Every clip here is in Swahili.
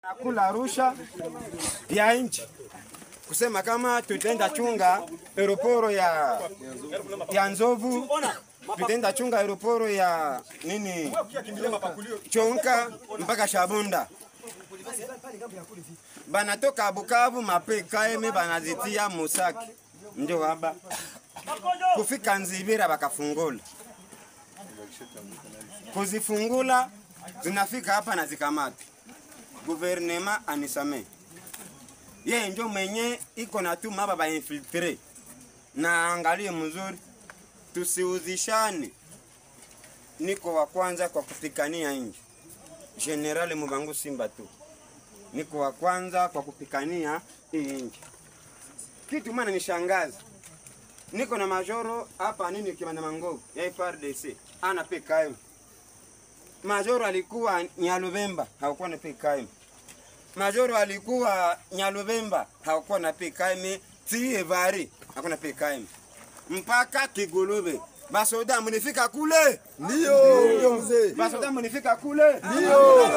Nakula rusha ya nchi kusema kama tutaenda chunga aeroporo ya Nzovu, tutaenda chunga aeroporo ya nini Chonka mpaka Shabunda. Banatoka Bukavu mapekame banazitia Musaki, ndio haba kufika Nzibira bakafungula, kuzifungula zinafika hapa na zikamata. Gouvernement anisame ye njo mwenye iko na tu maba ba infiltre na angalie mzuri, tusiuzishane. Niko wa kwanza kwa kupikania nchi. General Mubangu Simba tu niko wa kwanza kwa kupikania hii nchi. Kitu maana nishangaza, niko na majoro hapa nini Kimanda Mangogo ya FARDC ana PKM. Majoro alikuwa Nyalubemba hakuwa na PKM. Majoro alikuwa Nyalubemba hakuwa na PKM. Tievari hakuwa na PKM. Mpaka Kigulube basoda mnifika kule? Ndio mzee. Basoda mnifika kule? Ndio.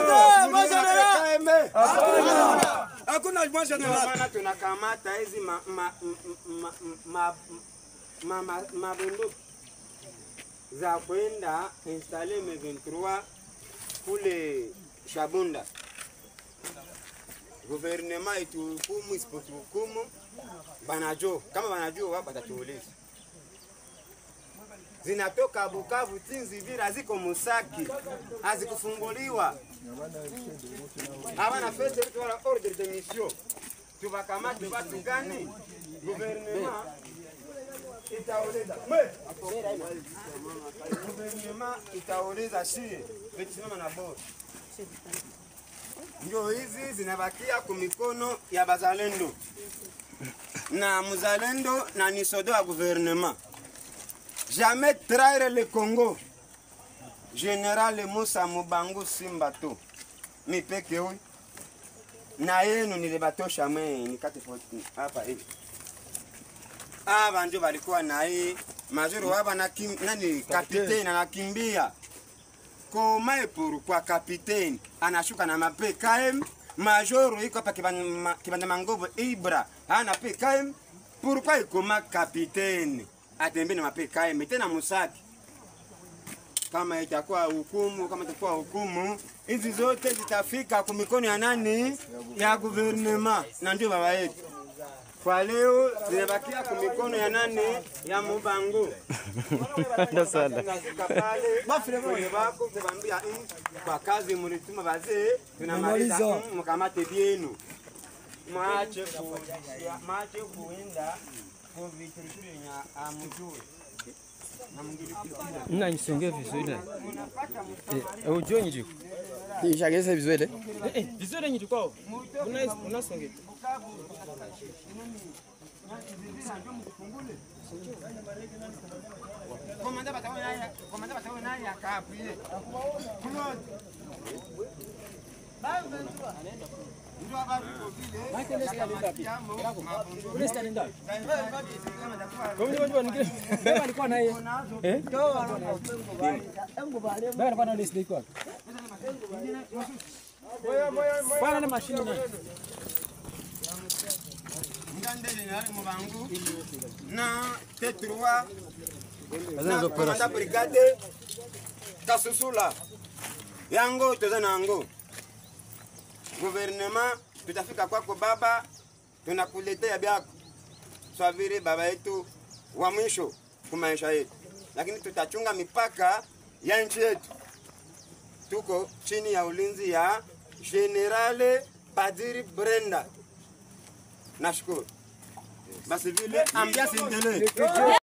Hakuna mmoja na maana tunakamata hizi mabunduki za kwenda installe M23 kule Shabunda. Gouvernement ituhukumu isipotuhukumu banajo, kama banajo wao batatuuliza. Zinatoka Bukavu Nzibira ziko Musaki, hazikufunguliwa. Habana fait wala ordre de mission. Tubakamate watu gani? Gouvernement itaoleza. Gouvernement itaoleza shie betimama na boss. Ndio hizi zinabakia kumikono ya bazalendo. Na muzalendo na nisodo ya gouvernement. Jamais trahir le Congo. Général Moussa Mubangu Simba tu. Mi peke huyu. Na yenu nilibatosha mwe nikate hapa hivi. Aba ndio walikuwa na hii majoro hapa na nani kapiteni anakimbia. Koma pourquoi kapiteni anashuka na PKM, majoro iko hapa Kibanda Mangogo Ibra ana PKM, pourquoi ikoma kapiteni atembe na PKM tena Musaki? Kama itakuwa hukumu hizi zote zitafika kwa mikono ya nani? Ya gouvernement. Na ndio baba yetu. Kwa leo zinabakia kwa mikono ya nani? Ya Mubangu. Ndio sana. Bafile bako kubambia kwa kazi mlituma bazee tunamaliza mkamate bienu. Maache kuenda kwa vitu ya amjue. Nna nisenge vizuri. Ujue njiko. Nishageza vizuri. Vizuri njiko. Unasonge. Komanda bataona ya kapu ile. Mubangu na T3 na komanda brigade Kasusula yango tozana yango. Gouvernement tutafika kwako baba, tunakuletea byako swaviri baba yetu wa mwisho kwa maisha yetu, lakini tutachunga mipaka ya nchi yetu. Tuko chini ya ulinzi ya General Padiri Brenda. Nashukuru. Basi vile ambiance endelee.